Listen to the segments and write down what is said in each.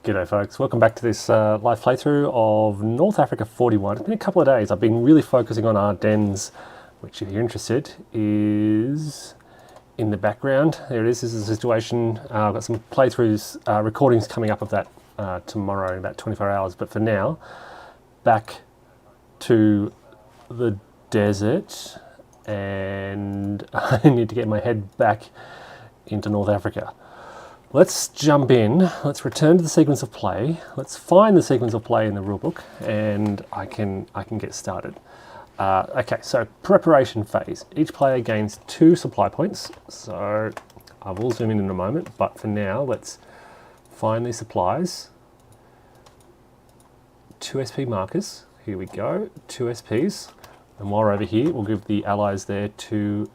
G'day folks, welcome back to this live playthrough of North Africa 41. It's been a couple of days. I've been really focusing on Ardennes, which if you're interested is in the background. There it is, this is the situation. I've got some playthroughs, recordings coming up of that tomorrow in about 24 hours. But for now, back to the desert, and I need to get my head back into North Africa. Let's jump in, let's return to the sequence of play, let's find the sequence of play in the rulebook, and I can get started. Okay, so preparation phase. Each player gains 2 supply points, so I will zoom in a moment, but for now let's find these supplies. 2 SP markers, here we go, 2 SPs, and while we're over here we'll give the allies there 2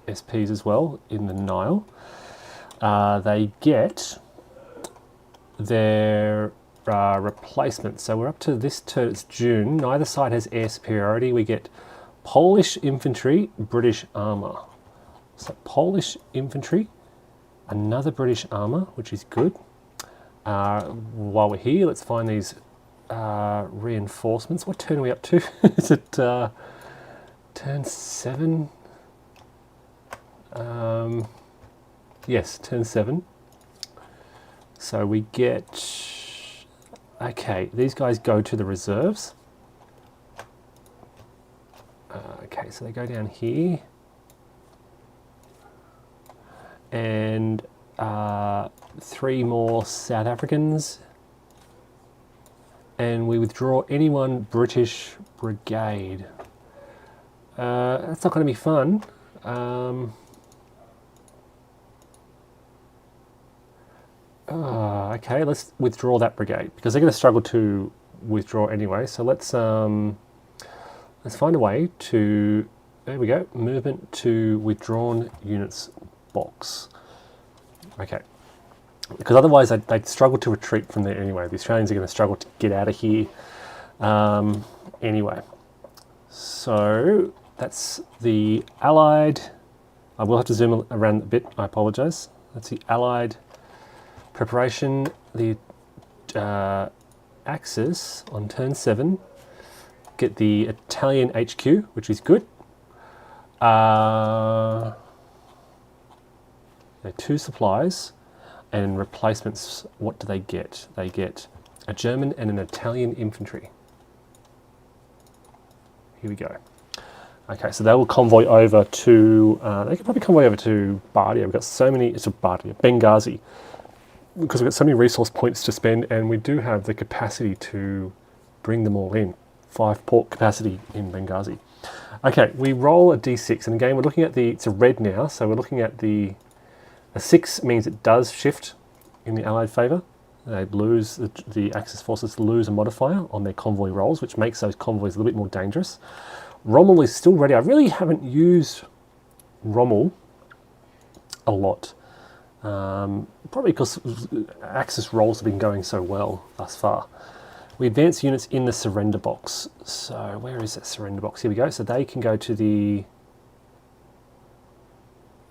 SPs as well in the Nile. They get their replacements. So we're up to this turn, it's June. Neither side has air superiority. We get Polish infantry, British armour. So Polish infantry, another British armour, which is good. While we're here, let's find these reinforcements. What turn are we up to? Is it turn 7? Yes, turn 7. So we get, okay, these guys go to the reserves. Okay, so they go down here. And 3 more South Africans. And we withdraw any one British brigade. That's not going to be fun. Okay, let's withdraw that brigade because they're going to struggle to withdraw anyway. So let's find a way to, there we go, movement to withdrawn units box. Okay, because otherwise they'd struggle to retreat from there anyway. The Australians are going to struggle to get out of here anyway. So that's the Allied. I will have to zoom around a bit, I apologise. That's the Allied preparation, the Axis on turn 7, get the Italian HQ, which is good. They're 2 supplies, and replacements, what do they get? They get a German and an Italian infantry. Here we go. Okay, so they will convoy over to, they can probably convoy over to Bardia. We've got so many, it's a Bardia, Benghazi. Because we've got so many resource points to spend, and we do have the capacity to bring them all in. 5 port capacity in Benghazi. Okay, we roll a d6, and again we're looking at the, it's a red now, so we're looking at a 6 means it does shift in the Allied favour. They lose, the Axis forces lose a modifier on their convoy rolls, which makes those convoys a little bit more dangerous. Rommel is still ready. I really haven't used Rommel a lot. Probably because Axis rolls have been going so well thus far. We advance units in the surrender box. So where is that surrender box? Here we go. So they can go to the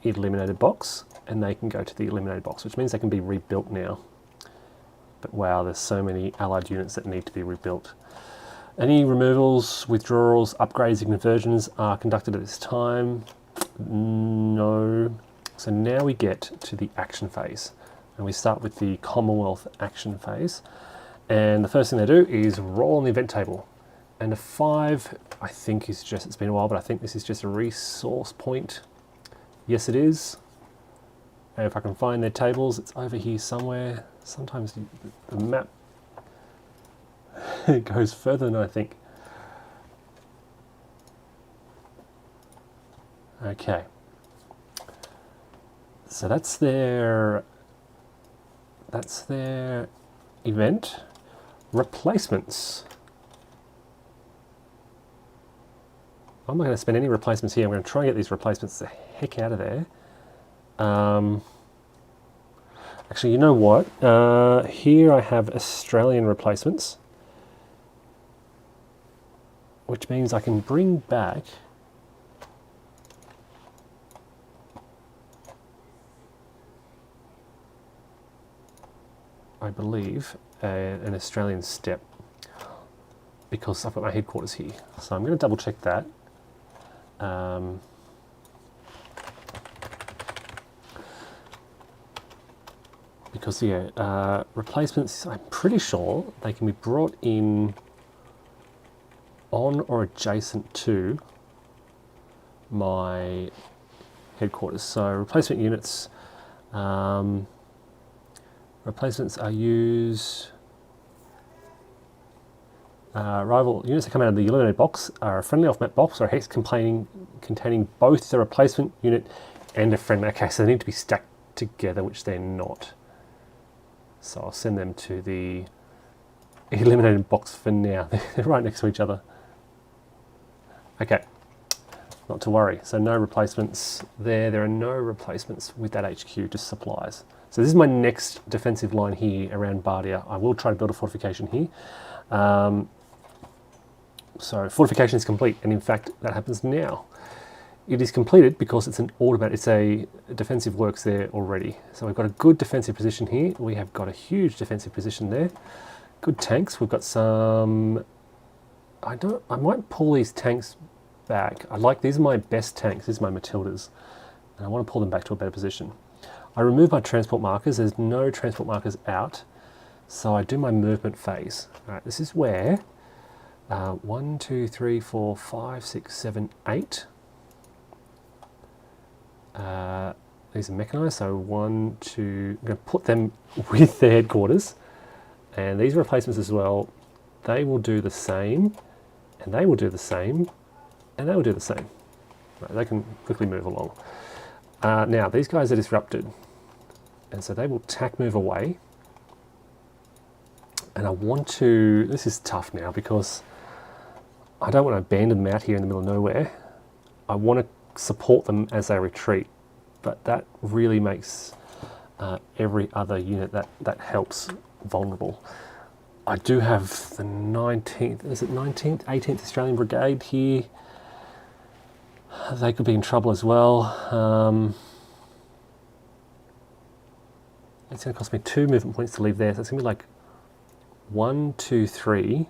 eliminated box, and they can go to the eliminated box, which means they can be rebuilt now. But wow, there's so many Allied units that need to be rebuilt. Any removals, withdrawals, upgrades, and conversions are conducted at this time? No. So now we get to the action phase, and we start with the Commonwealth action phase. And the first thing they do is roll on the event table. And a 5, I think is just, it's been a while, but I think this is just a resource point. Yes, it is. And if I can find their tables, it's over here somewhere. Sometimes the map it goes further than I think. Okay. So that's their event. Replacements. I'm not going to spend any replacements here. I'm going to try and get these replacements the heck out of there. Actually, you know what? Here I have Australian replacements, which means I can bring back I believe, an Australian step because I've got my headquarters here. So I'm going to double check that. Because, yeah, replacements, I'm pretty sure they can be brought in on or adjacent to my headquarters. So replacement units, replacements are used, rival units that come out of the eliminated box are a friendly off-map box or a hex containing both the replacement unit and a friendly. Okay, so they need to be stacked together, which they're not. So I'll send them to the eliminated box for now. They're right next to each other. Okay, not to worry. So no replacements there. There are no replacements with that HQ, just supplies. So this is my next defensive line here around Bardia. I will try to build a fortification here. So fortification is complete, and in fact that happens now. It is completed because it's an automatic, it's a defensive works there already. So we've got a good defensive position here. We have got a huge defensive position there. Good tanks. We've got some, I might pull these tanks back. These are my best tanks. These are my Matildas. And I want to pull them back to a better position. I remove my transport markers. There's no transport markers out. So I do my movement phase. All right, this is where 1, 2, 3, 4, 5, 6, 7, 8. These are mechanized, so 1, 2, I'm going to put them with their headquarters, and these replacements as well, they will do the same, and they will do the same, and they will do the same. Right, they can quickly move along. Now, these guys are disrupted, and so they will tack move away, and I want to, this is tough now because I don't want to abandon them out here in the middle of nowhere. I want to support them as they retreat, but that really makes every other unit that helps vulnerable. I do have the 19th, is it 19th, 18th Australian Brigade here. They could be in trouble as well. It's going to cost me 2 movement points to leave there, so it's going to be like 1, 2, 3,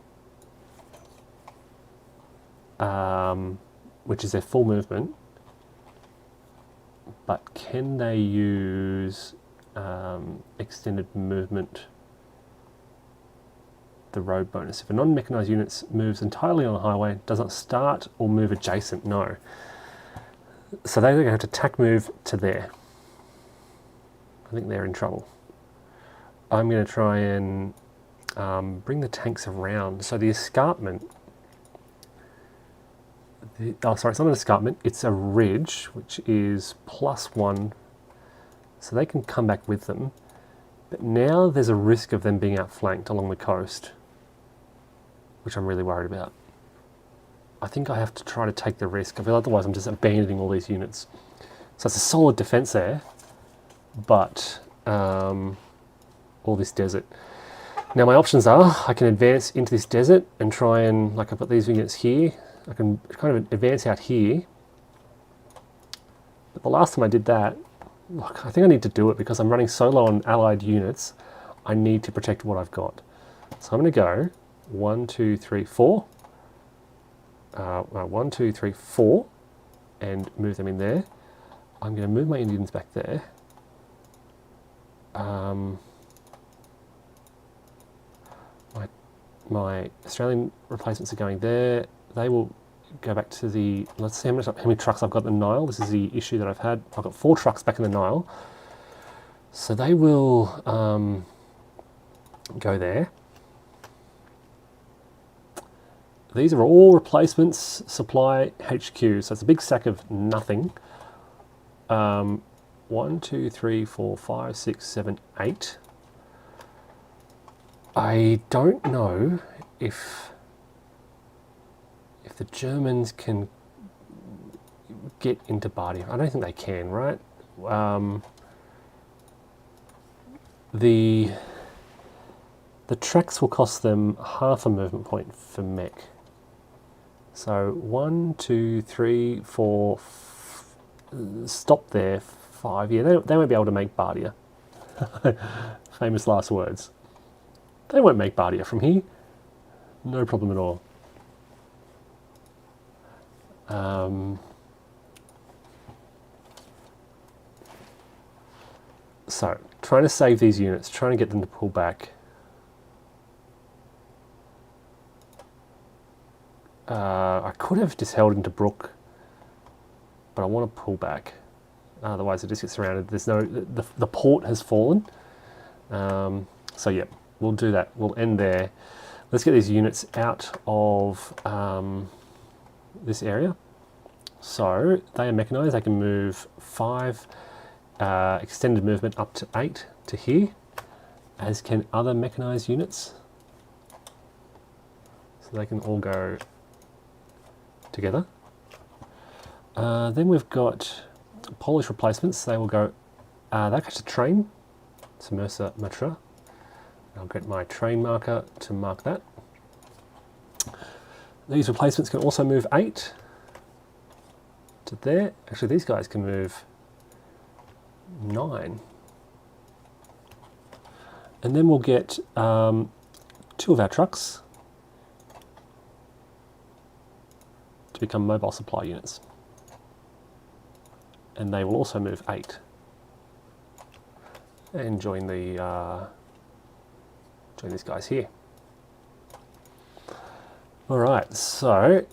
which is their full movement. But can they use extended movement, the road bonus? If a non-mechanized unit moves entirely on the highway, does not start or move adjacent, no. So they're going to have to tack move to there. I think they're in trouble. I'm going to try and bring the tanks around. So the escarpment, it's not an escarpment, it's a ridge, which is +1. So they can come back with them. But now there's a risk of them being outflanked along the coast, which I'm really worried about. I think I have to try to take the risk, because otherwise I'm just abandoning all these units. So it's a solid defense there, but all this desert. Now my options are, I can advance into this desert and try and, like I've got these units here, I can kind of advance out here. But the last time I did that, look, I think I need to do it because I'm running so low on allied units, I need to protect what I've got. So I'm going to go 1, 2, 3, 4. 1, 2, 3, 4, and move them in there. I'm going to move my Indians back there. My Australian replacements are going there. They will go back to the, let's see how many trucks I've got in the Nile. This is the issue that I've had. I've got 4 trucks back in the Nile. So they will go there. These are all replacements, supply, HQ. So it's a big sack of nothing. 1, 2, 3, 4, 5, 6, 7, 8. I don't know if the Germans can get into Bardia. I don't think they can, right? The tracks will cost them half a movement point for mech. So 1, 2, 3, 4, stop there, 5. Yeah, they won't be able to make Bardia. Famous last words. They won't make Bardia from here. No problem at all. So, trying to save these units, trying to get them to pull back. I could have just held into Brook, but I want to pull back. Otherwise, it just gets surrounded. There's no the port has fallen. So yeah, we'll do that. We'll end there. Let's get these units out of this area. So they are mechanized. They can move 5 extended movement up to 8 to here, as can other mechanized units. So they can all go together. Then we've got Polish replacements. They will go, they'll catch a train to Mersa Matra. I'll get my train marker to mark that. These replacements can also move 8 to there. Actually, these guys can move 9. And then we'll get 2 of our trucks to become mobile supply units. And they will also move 8 and join the join these guys here. All right, so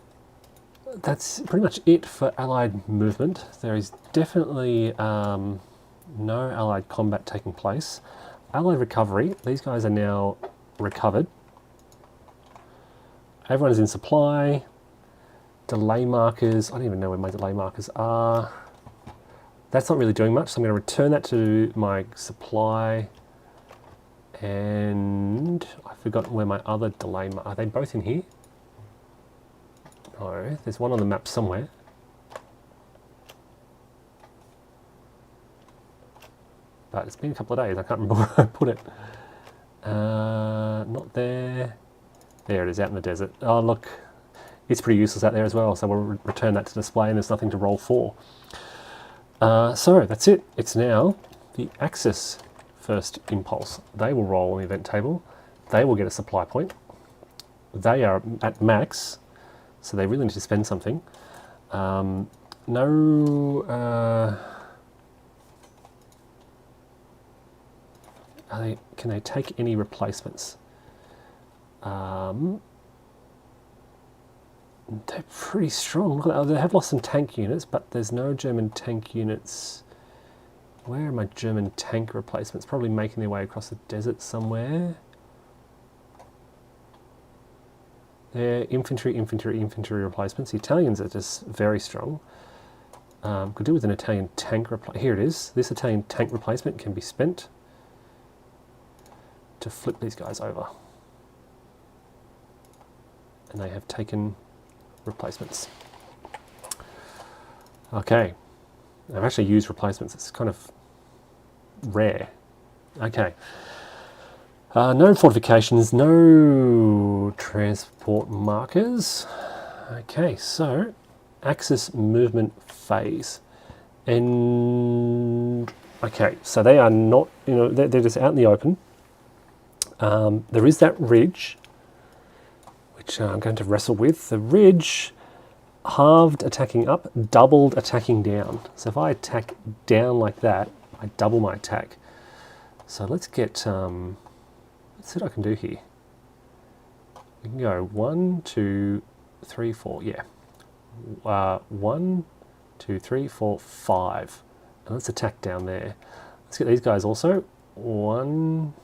that's pretty much it for Allied movement. There is definitely no Allied combat taking place. Allied recovery, these guys are now recovered. Everyone is in supply. Delay markers, I don't even know where my delay markers are. That's not really doing much, so I'm going to return that to my supply. And I've forgotten where my other delay markers are. They both in here? No, there's one on the map somewhere. But it's been a couple of days, I can't remember where I put it. Not there. There it is, out in the desert. Oh look, it's pretty useless out there as well, so we'll return that to display and there's nothing to roll for. So that's it. It's now the Axis first impulse. They will roll on the event table. They will get a supply point. They are at max, so they really need to spend something. Can they take any replacements? They're pretty strong. They have lost some tank units, but there's no German tank units. Where are my German tank replacements? Probably making their way across the desert somewhere. They're infantry replacements. The Italians are just very strong. Could do with an Italian tank replacement. Here it is. This Italian tank replacement can be spent to flip these guys over. And they have taken replacements. Okay, I've actually used replacements. It's kind of rare. Okay, no fortifications, no transport markers. Okay, so Axis movement phase, and okay, so they are not, they're just out in the open. There is that ridge, which I'm going to wrestle with. The ridge, halved attacking up, doubled attacking down. So if I attack down like that, I double my attack. So let's get, let's see what I can do here. We can go 1, 2, 3, 4, yeah. 1, 2, 3, 4, 5. And let's attack down there. Let's get these guys also. 1,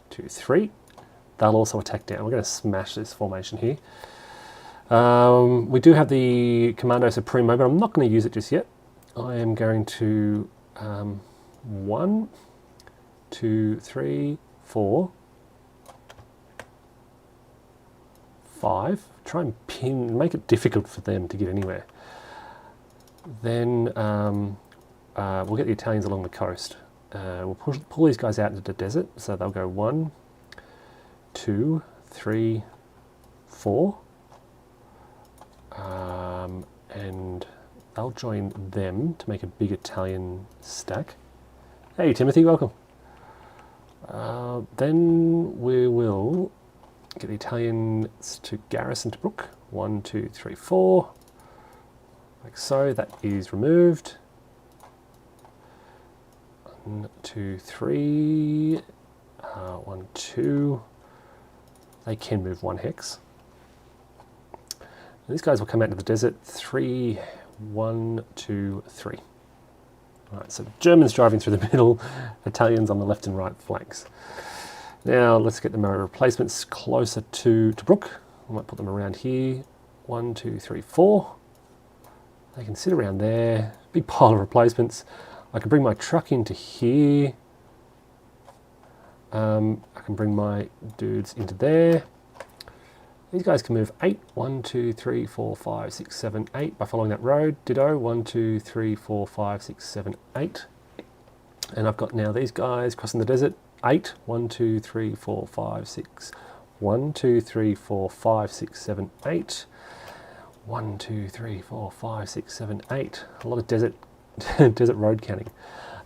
2, 3. They'll also attack down. We're going to smash this formation here. We do have the Commando Supremo, but I'm not going to use it just yet. I am going to 1, 2, 3, 4, 5. Try and pin, make it difficult for them to get anywhere. Then we'll get the Italians along the coast. We'll pull these guys out into the desert, so they'll go 1, 2, 3, 4, and they'll join them to make a big Italian stack. Hey Timothy, welcome. Then we will get the Italians to garrison Tobruk. 1, 2, 3, 4. Like so. That is removed. 1, 2, 3. 1, 2. They can move 1 hex. And these guys will come out into the desert. 3, 1, 2, 3. All right, so Germans driving through the middle, Italians on the left and right flanks. Now let's get the Murray replacements closer to Tobruk. I might put them around here. 1, 2, 3, 4. They can sit around there. Big pile of replacements. I can bring my truck into here. I can bring my dudes into there. These guys can move 8. 1, 2, 3, 4, 5, 6, 7, 8 by following that road. Ditto. 1, 2, 3, 4, 5, 6, 7, 8. And I've got now these guys crossing the desert. 8. 1, 2, 3, 4, 5, 6. 1, 2, 3, 4, 5, 6, 7, 8. 1, 2, 3, 4, 5, 6, 7, 8. A lot of desert desert road canning.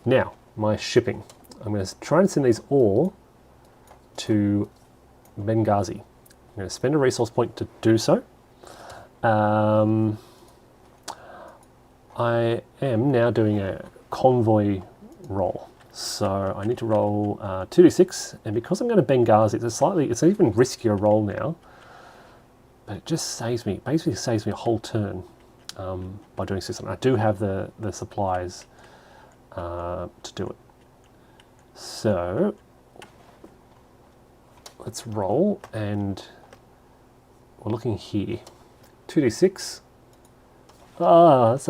Now, my shipping. I'm going to try and send these all to Benghazi. I'm going to spend a resource point to do so. I am now doing a convoy roll. So I need to roll 2d6, and because I'm going to Benghazi, it's an even riskier roll now. But it just basically saves me a whole turn by doing so. I do have the supplies to do it. So let's roll, and we're looking here. 2d6. Ah, that's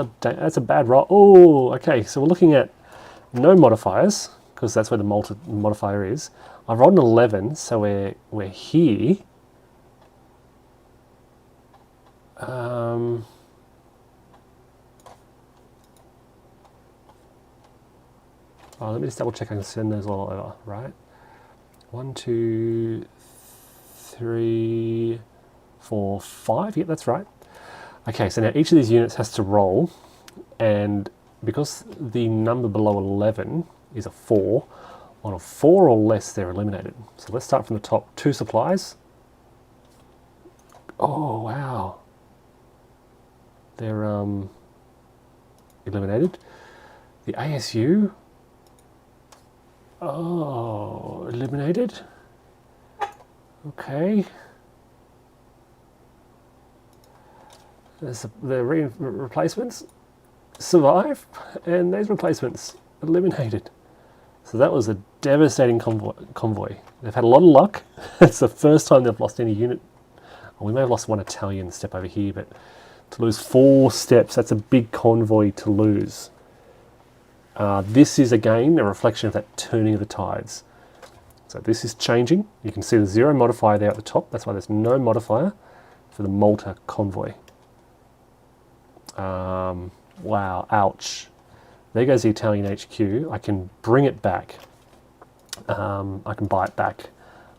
a bad roll. Oh, okay. So we're looking at no modifiers, because that's where the modifier is. I've rolled an 11, so we're here. Let me just double check I can send those all over, right? 1, 2, 3, 4, 5. Yep, that's right. Okay, so now each of these units has to roll, and because the number below 11 is a 4, on a 4 or less, they're eliminated. So let's start from the top. 2 supplies. Oh, wow. They're eliminated. The ASU. Oh, eliminated. Okay. The replacements survive, and these replacements eliminated. So that was a devastating convoy. They've had a lot of luck. It's the first time they've lost any unit. Well, we may have lost 1 Italian step over here, but to lose 4 steps, that's a big convoy to lose. This is again a reflection of that turning of the tides. So this is changing. You can see the 0 modifier there at the top. That's why there's no modifier for the Malta convoy. Wow, ouch. There goes the Italian HQ. I can bring it back. I can buy it back.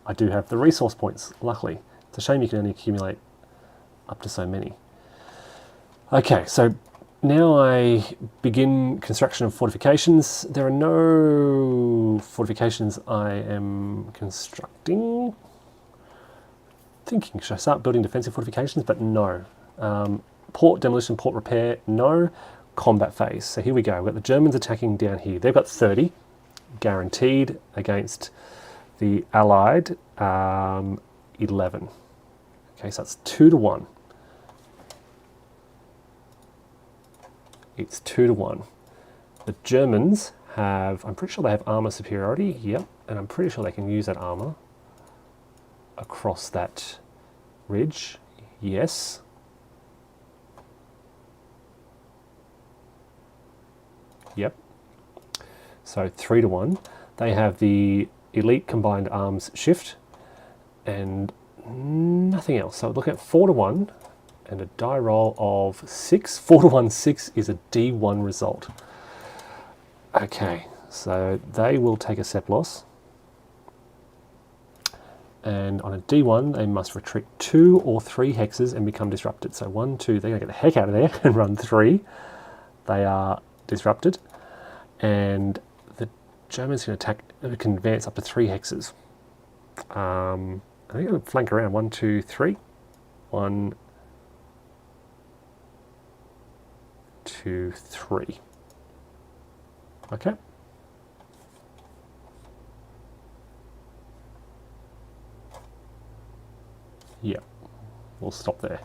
I do have the resource points, luckily. It's a shame you can only accumulate up to so many. Okay, so now I begin construction of fortifications. There are no fortifications I am constructing. Thinking, should I start building defensive fortifications? But no. Port demolition, port repair, no. Combat phase. So here we go. We've got the Germans attacking down here. They've got 30 guaranteed against the Allied 11. Okay, so that's 2 to 1. It's 2 to 1. The Germans have, I'm pretty sure they have armor superiority. Yep, and I'm pretty sure they can use that armor across that ridge. Yes. Yep. So 3 to 1. They have the elite combined arms shift and nothing else. So look at 4 to 1 and a die roll of 6. 4 to 1, 6 is a D1 result. Okay, so they will take a SEP loss. And on a D1, they must retreat 2 or 3 hexes and become disrupted. So 1, 2, they're going to get the heck out of there and run 3. They are disrupted. And the Germans can attack, can advance up to 3 hexes. I think I'm going to flank around. 1, 2, 3. 1, 2, 3. Okay. Yeah, we'll stop there.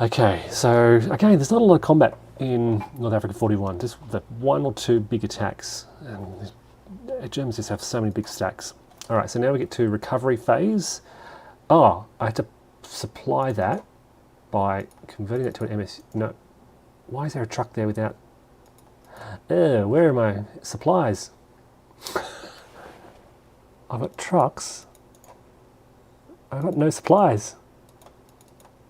Okay, so again, there's not a lot of combat in North Africa 41. Just the 1 or 2 big attacks, and the Germans just have so many big stacks. All right, so now we get to recovery phase. Oh, I had to supply that by converting that to an MS. No, why is there a truck there without? Where are my supplies? I've got trucks. I've got no supplies.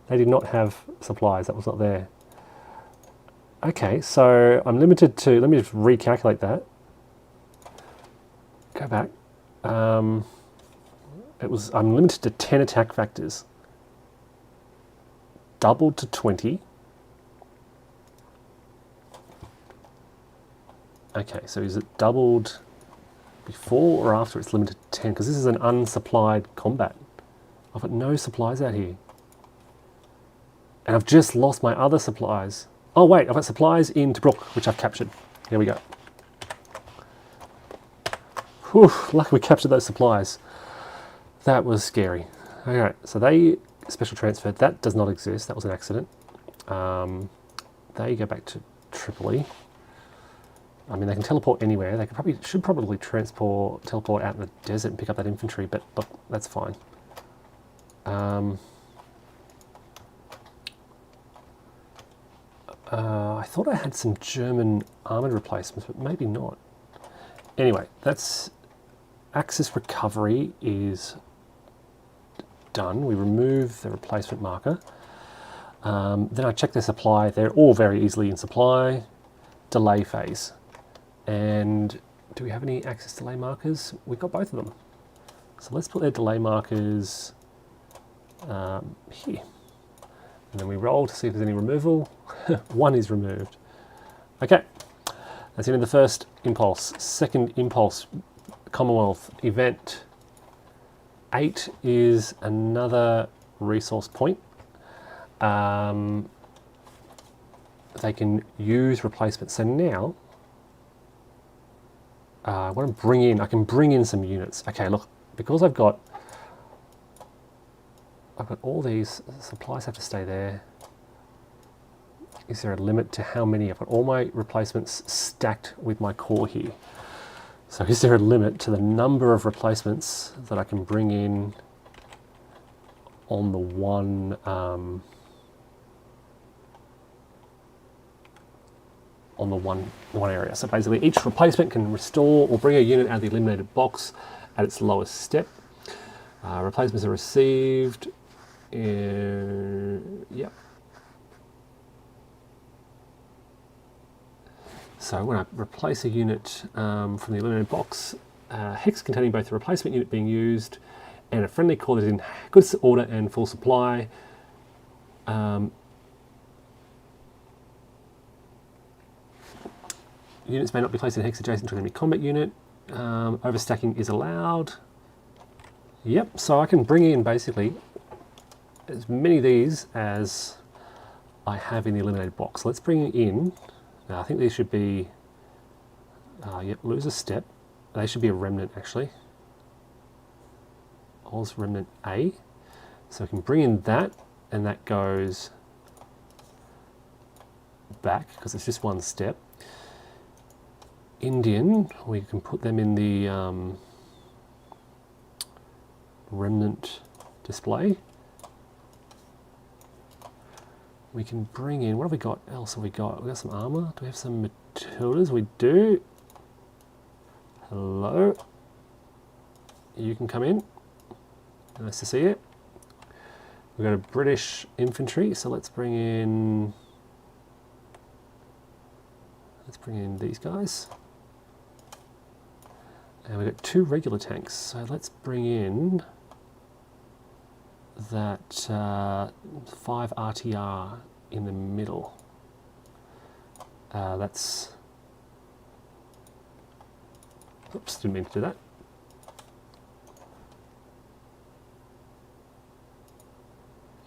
They did not have supplies. That was not there. Okay, so I'm limited to. Let me just recalculate that. Go back. I'm limited to 10 attack factors. Doubled to 20. Okay, so is it doubled before or after it's limited to 10? Because this is an unsupplied combat. I've got no supplies out here. And I've just lost my other supplies. Oh wait, I've got supplies in Tobruk, which I've captured. Here we go. Whew, lucky we captured those supplies. That was scary. Okay, so they special transferred. That does not exist. That was an accident. They go back to Tripoli. I mean, they can teleport anywhere. They should probably teleport out in the desert and pick up that infantry, but look, that's fine. I thought I had some German armoured replacements, but maybe not. Anyway, that's Axis recovery is done. We remove the replacement marker. Then I check their supply. They're all very easily in supply. Delay phase. And do we have any Axis delay markers? We've got both of them. So let's put their delay markers here. And then we roll to see if there's any removal. 1 is removed. Okay, that's the end of the first impulse. Second impulse, Commonwealth event. 8 is another resource point. They can use replacements. So now, I want to I can bring in some units. Okay, look, because I've got all these, supplies have to stay there. Is there a limit to how many? I've got all my replacements stacked with my core here. So is there a limit to the number of replacements that I can bring in on the one area? So basically each replacement can restore or bring a unit out of the eliminated box at its lowest step. Replacements are received. Yep. So when I replace a unit from the eliminated box, hex containing both the replacement unit being used and a friendly core that is in good order and full supply. Units may not be placed in a hex adjacent to an enemy combat unit. Overstacking is allowed. Yep, so I can bring in basically as many of these as I have in the eliminated box. Let's bring in, now I think these should be, yep, lose a step. They should be a remnant actually. Oz remnant A. So we can bring in that, and that goes back because it's just one step. Indian, we can put them in the remnant display. We can bring in, what have we got else? Have we got some armor? Do we have some Matildas? We do. Hello. You can come in. Nice to see you. We've got a British infantry, so let's bring in these guys. And we've got 2 regular tanks, so let's bring in that 5 RTR in the middle. That's, oops, didn't mean to do that.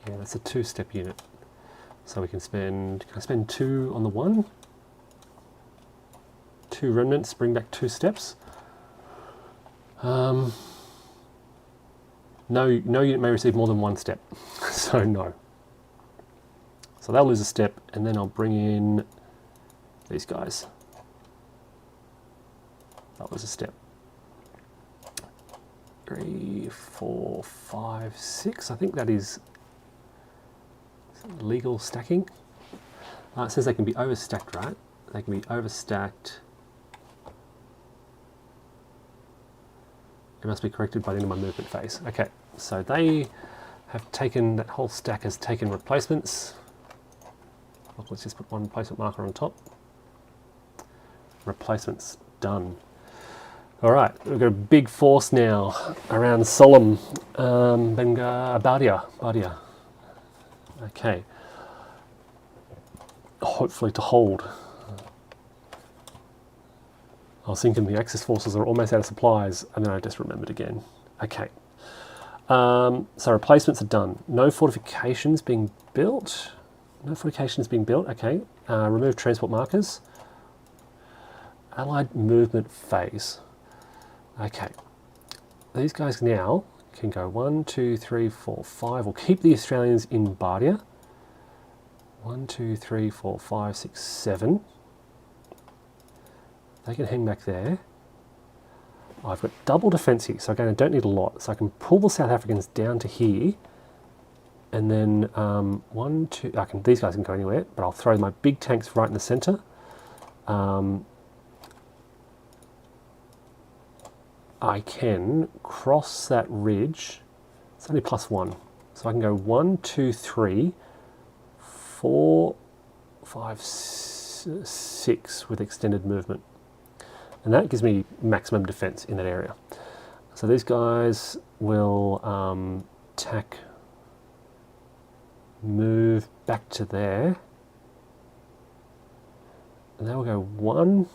Yeah, that's a 2-step unit. So we can spend, can I spend 2 on the 1? 2 remnants, bring back 2 steps. No unit may receive more than 1 step, so no. So they'll lose a step, and then I'll bring in these guys. That was a step. 3, 4, 5, 6. I think that is legal stacking. It says they can be overstacked, right? They can be overstacked. It must be corrected by the end of my movement phase. Okay, so they have taken, that whole stack has taken replacements. Let's just put one replacement marker on top. Replacements done. All right, we've got a big force now around Solemn, Bardia. Okay. Hopefully to hold. I was thinking the Axis forces are almost out of supplies, and then I just remembered again. Okay. So replacements are done. No fortifications being built. No fortifications being built. Okay. Remove transport markers. Allied movement phase. Okay. These guys now can go 1, 2, 3, 4, 5. We'll keep the Australians in Bardia. 1, 2, 3, 4, 5, 6, 7. They can hang back there. I've got double defence here, so again I don't need a lot. So I can pull the South Africans down to here, and then 1, 2. These guys can go anywhere, but I'll throw my big tanks right in the centre. I can cross that ridge. It's only +1, so I can go 1, 2, 3, 4, 5, 6 with extended movement. And that gives me maximum defense in that area. So these guys will move back to there. And they will go 1,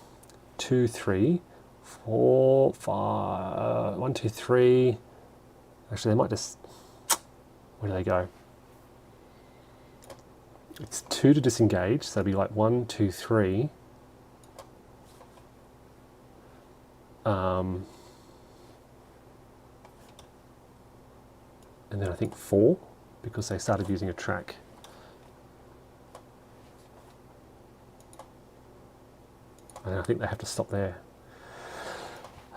2, 3, 4, 5, 1, 2, 3. Actually, they might just, where do they go? It's 2 to disengage, so it'll be like 1, 2, 3. And then I think 4, because they started using a track. And I think they have to stop there.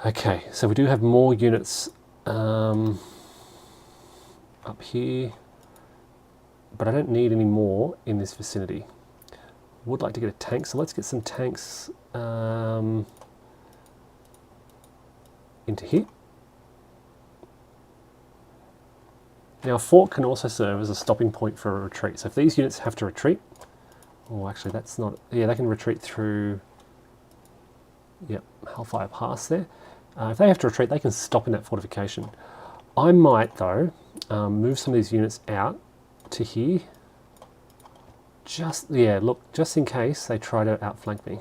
Okay, so we do have more units up here, but I don't need any more in this vicinity. Would like to get a tank, so let's get some tanks into here. Now a fort can also serve as a stopping point for a retreat. So if these units have to retreat, oh actually that's not, yeah, they can retreat through, yep, Hellfire Pass there. If they have to retreat, they can stop in that fortification. I might though move some of these units out to here. Just, yeah, look, just in case they try to outflank me.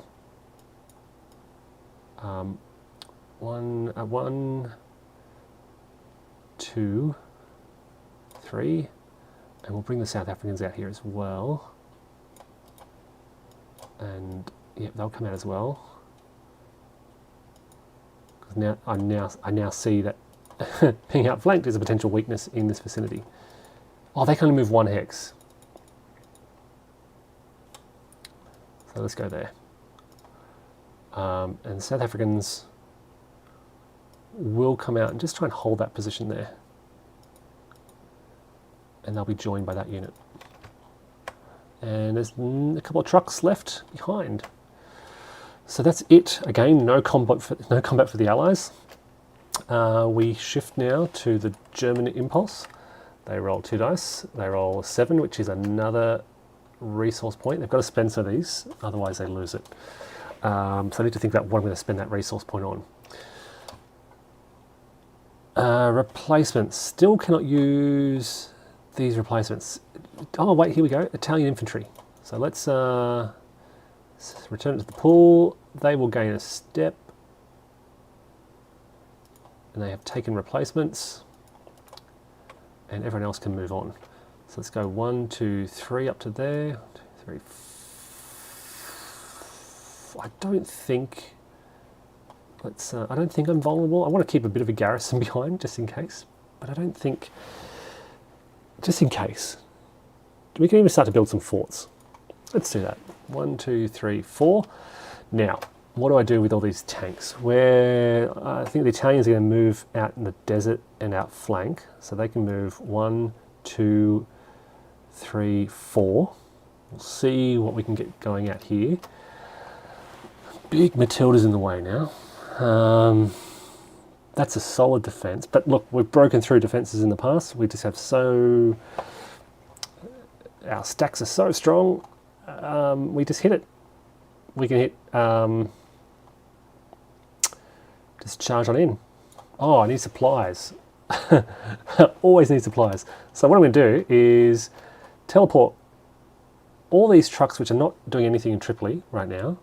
1, 2, 3, and we'll bring the South Africans out here as well. And yeah, they'll come out as well. Because I now see that being outflanked is a potential weakness in this vicinity. Oh, they can only move 1 hex. So let's go there. And South Africans will come out and just try and hold that position there. And they'll be joined by that unit. And there's a couple of trucks left behind. So that's it. Again, no combat for the Allies. We shift now to the German impulse. They roll 2 dice. They roll 7, which is another resource point. They've got to spend some of these, otherwise they lose it. So I need to think about what I'm going to spend that resource point on. Replacements. Still cannot use these replacements. Oh wait, here we go. Italian infantry. So let's return it to the pool. They will gain a step. And they have taken replacements. And everyone else can move on. So let's go 1, 2, 3 up to there. 1, 2, 3. I don't think. I don't think I'm vulnerable. I want to keep a bit of a garrison behind just in case, but I don't think. Just in case, we can even start to build some forts. Let's do that. 1, 2, 3, 4. Now, what do I do with all these tanks? Where I think the Italians are going to move out in the desert and outflank, so they can move 1, 2, 3, 4. We'll see what we can get going at here. Big Matilda's in the way now. That's a solid defense, but look, we've broken through defenses in the past. We just have our stacks are so strong. We just hit it. We can hit. Just charge on in. Oh, I need supplies. Always need supplies. So what I'm going to do is teleport all these trucks, which are not doing anything in Tripoli right now,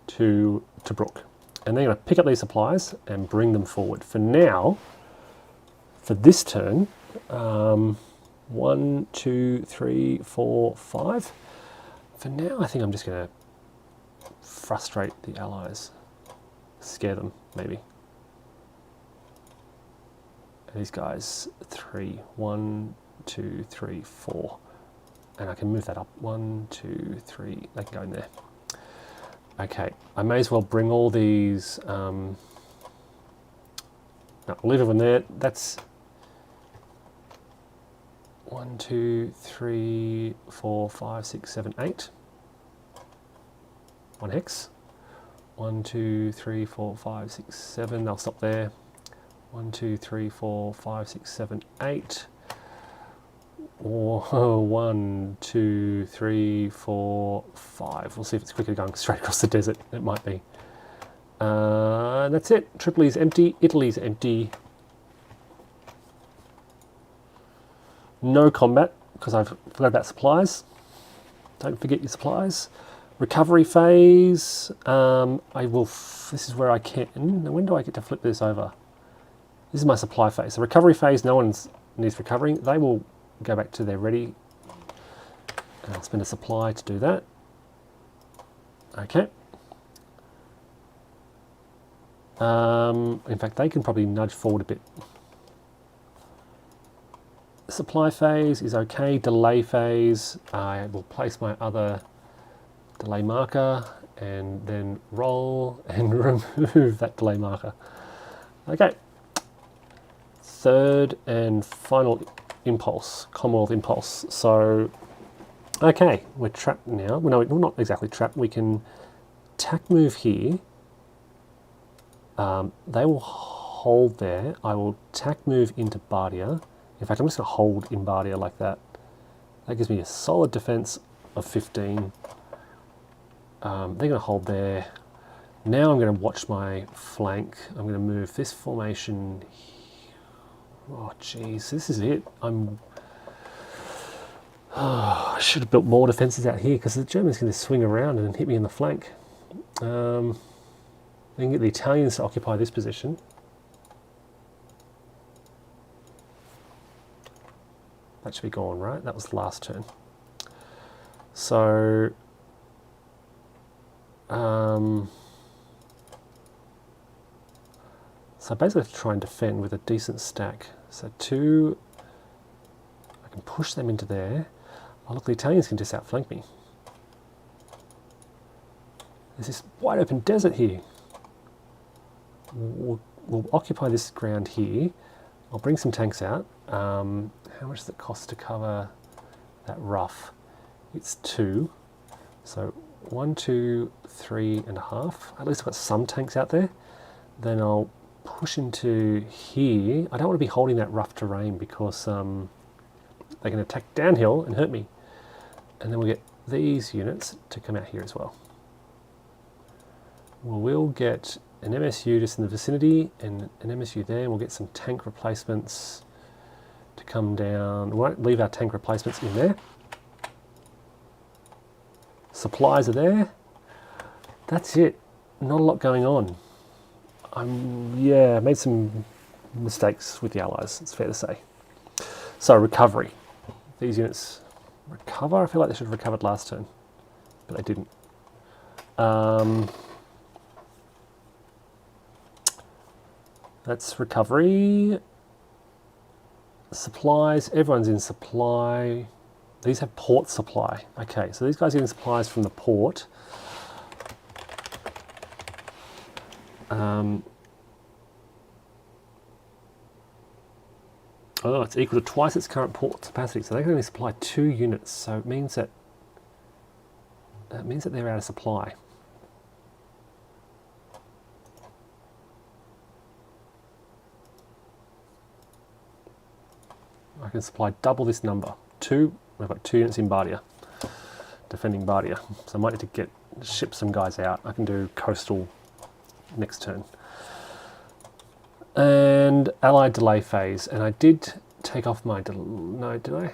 to Tobruk. And they're going to pick up these supplies and bring them forward. For now, for this turn, 1, 2, 3, 4, 5. For now, I think I'm just going to frustrate the allies. Scare them, maybe. And these guys, 3. 1, 2, 3, 4. And I can move that up. 1, 2, 3. They can go in there. Okay, I may as well bring all these. No, leave them there. That's 1, 2, 3, 4, 5, 6, 7, 8. 1 hex. 1, 2, 3, 4, 5, 6, 7. I'll stop there. 1, 2, 3, 4, 5, 6, 7, 8. Or 1, 2, 3, 4, 5. We'll see if it's quicker going straight across the desert. It might be. That's it. Tripoli's empty. Italy's empty. No combat, because I've forgot about supplies. Don't forget your supplies. Recovery phase. This is where I can. Now, when do I get to flip this over? This is my supply phase. So recovery phase, no one needs recovering. They will go back to their ready. And I'll spend a supply to do that. Okay. In fact, they can probably nudge forward a bit. Supply phase is okay. Delay phase, I will place my other delay marker and then roll and remove that delay marker. Okay. Third and final impulse, Commonwealth impulse. So, okay, we're trapped now. Well, no, we're not exactly trapped. We can tack move here. They will hold there. I will tack move into Bardia. In fact, I'm just going to hold in Bardia like that. That gives me a solid defense of 15. They're going to hold there. Now I'm going to watch my flank. I'm going to move this formation. Oh, jeez, this is it. I should have built more defences out here because the Germans can just swing around and hit me in the flank. They can get the Italians to occupy this position. That should be gone, right? That was the last turn. So, so basically I have to try and defend with a decent stack. So 2, I can push them into there. Oh look, the Italians can just outflank me. There's this wide open desert here. We'll occupy this ground here. I'll bring some tanks out. How much does it cost to cover that rough? It's 2. So 1, 2, 3.5. At least I've got some tanks out there. Then I'll push into here. I don't want to be holding that rough terrain because they can attack downhill and hurt me. And then we'll get these units to come out here as well. We'll get an MSU just in the vicinity and an MSU there, and we'll get some tank replacements to come down. We won't leave our tank replacements in there. Supplies are there. That's it. Not a lot going on. I made some mistakes with the Allies, it's fair to say. So recovery. These units recover. I feel like they should have recovered last turn, but they didn't. That's recovery. Supplies. Everyone's in supply. These have port supply. Okay, so these guys are getting supplies from the port. Oh, it's equal to twice its current port capacity. So they can only supply 2 units. So it means that they're out of supply. I can supply double this number. 2. I've got 2 units in Bardia, defending Bardia. So I might need to ship some guys out. I can do coastal next turn. And allied delay phase. And I did take off my no, did I?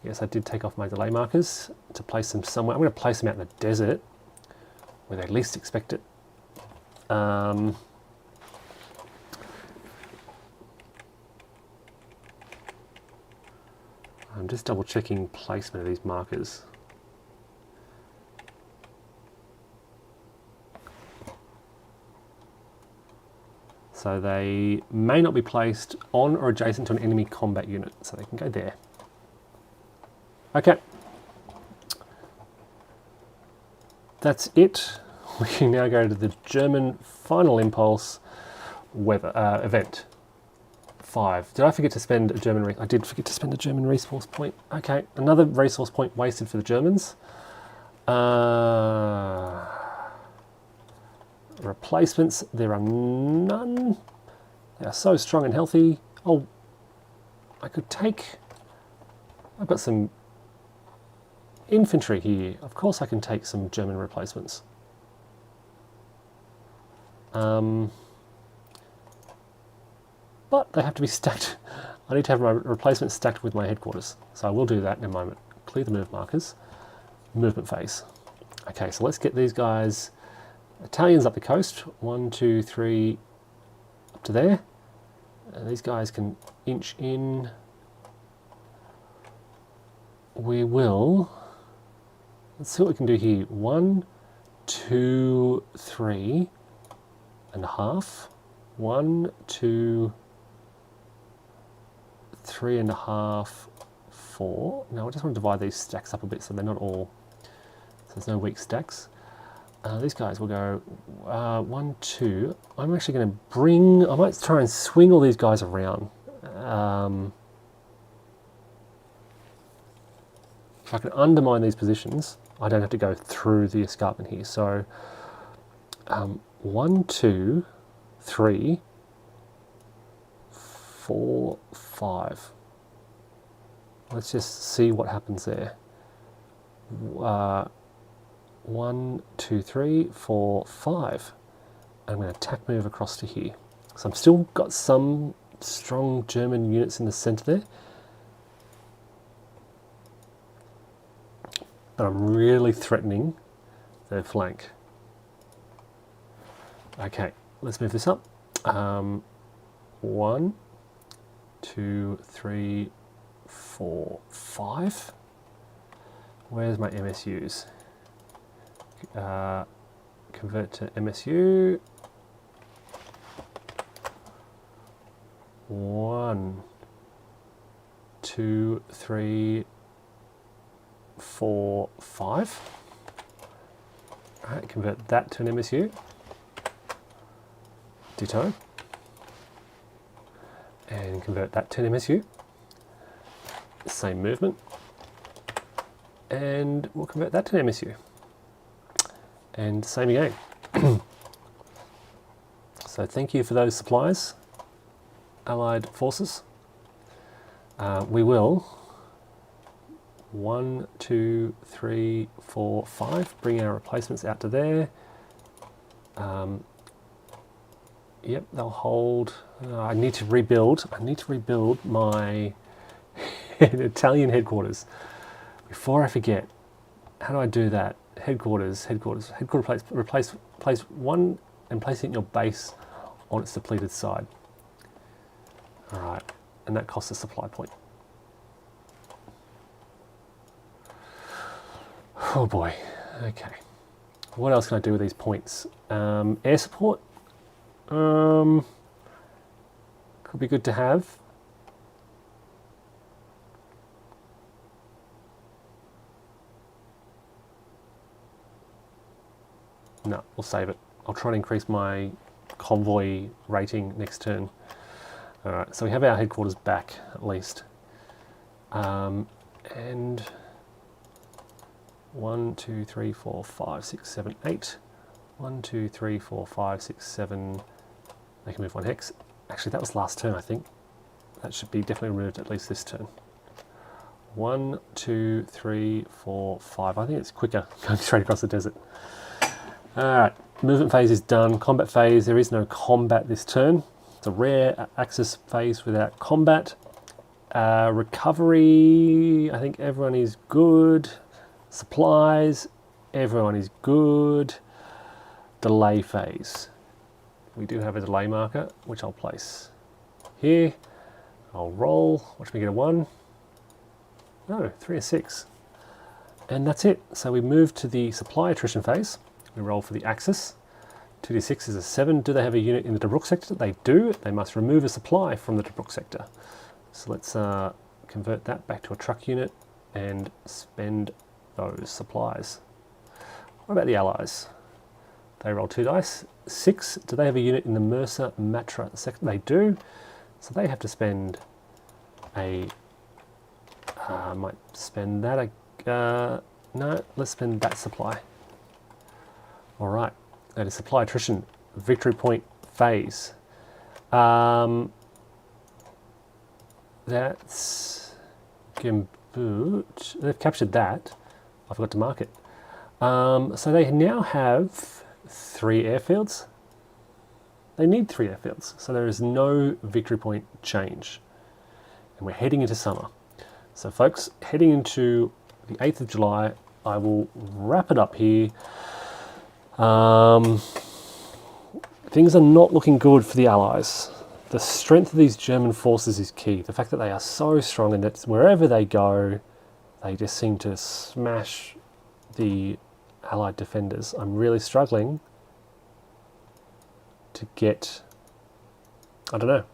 Yes, I did take off my delay markers to place them somewhere. I'm going to place them out in the desert where they least expect it. I'm just double checking placement of these markers. So they may not be placed on or adjacent to an enemy combat unit, so they can go there. Okay. That's it. We can now go to the German Final Impulse weather event. 5. Did I forget to spend a German... I did forget to spend a German resource point. Okay, another resource point wasted for the Germans. Replacements, there are none. They are so strong and healthy. Oh, I could take... I've got some infantry here. Of course I can take some German replacements. But they have to be stacked. I need to have my replacements stacked with my headquarters. So I will do that in a moment. Clear the move markers. Movement phase. Okay, so let's get these guys... Italians up the coast. 1, 2, 3, up to there. And these guys can inch in. We will... Let's see what we can do here. 1, 2, 3 and a half. 1, 2, 3 and a half, 4. Now I just want to divide these stacks up a bit so they're not all... So there's no weak stacks. These guys will go 1, 2. I'm actually going to bring... I might try and swing all these guys around. If I can undermine these positions, I don't have to go through the escarpment here. So 1, 2, 3, 4, 5. Let's just see what happens there. 1, 2, 3, 4, 5. I'm going to attack move across to here. So I've still got some strong German units in the centre there. But I'm really threatening their flank. Okay, let's move this up. 1, 2, 3, 4, 5. Where's my MSUs? Convert to MSU. 1, 2, 3, 4, 5. Alright, convert that to an MSU. Ditto. And convert that to an MSU. Same movement. And we'll convert that to an MSU. And same again. So thank you for those supplies, Allied forces. We will 1, 2, 3, 4, 5. Bring our replacements out to there. Yep, they'll hold. I need to rebuild. I need to rebuild my Italian headquarters. Before I forget, how do I do that? Headquarters. Place one and place it in your base on its depleted side. All right, and that costs a supply point. Oh boy. Okay. What else can I do with these points? Air support. Could be good to have. No, we'll save it. I'll try and increase my convoy rating next turn. Alright, so we have our headquarters back, at least. And 1, 2, 3, 4, 5, 6, 7, 8. 1, 2, 3, 4, 5, 6, 7. They can move 1 hex. Actually, that was last turn, I think. That should be definitely removed at least this turn. 1, 2, 3, 4, 5. I think it's quicker going straight across the desert. Alright, movement phase is done. Combat phase, there is no combat this turn. It's a rare Axis phase without combat. Recovery, I think everyone is good. Supplies, everyone is good. Delay phase. We do have a delay marker, which I'll place here. I'll roll. Watch me get a 1. No, 3 or 6. And that's it. So we move to the supply attrition phase. We roll for the Axis. 2d6 is a 7. Do they have a unit in the Tobruk sector? They do. They must remove a supply from the Tobruk sector. So let's convert that back to a truck unit and spend those supplies. What about the Allies? They roll 2 dice. 6. Do they have a unit in the Mercer Matra sector? They do. So they have to spend a... might spend that... no, let's spend that supply. Alright, that is supply attrition, victory point phase. That's Gimboot. They've captured that. I forgot to mark it. So they now have 3 airfields. They need 3 airfields, so there is no victory point change. And we're heading into summer. So folks, heading into the 8th of July, I will wrap it up here. Things are not looking good for the Allies. The strength of these German forces is key. The fact that they are so strong and that wherever they go, they just seem to smash the Allied defenders. I'm really struggling to get, I don't know,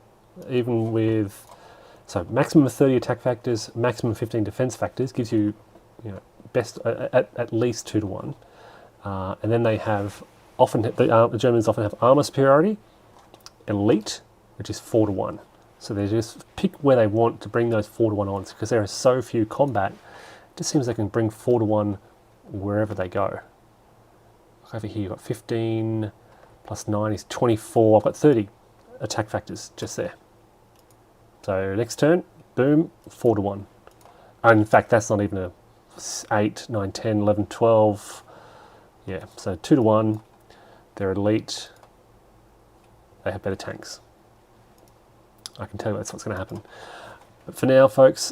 even with, so maximum of 30 attack factors, maximum 15 defense factors gives you, best at least 2 to 1. And then they have often, the Germans often have armor superiority, elite, which is 4 to 1. So they just pick where they want to bring those 4 to 1 on, because there are so few combat. It just seems they can bring 4 to 1 wherever they go. Over here, you've got 15 plus 9 is 24. I've got 30 attack factors just there. So next turn, boom, 4 to 1. And in fact, that's not even a 8, 9, 10, 11, 12. Yeah, so 2 to 1. They're elite. They have better tanks. I can tell you that's what's going to happen. But for now, folks,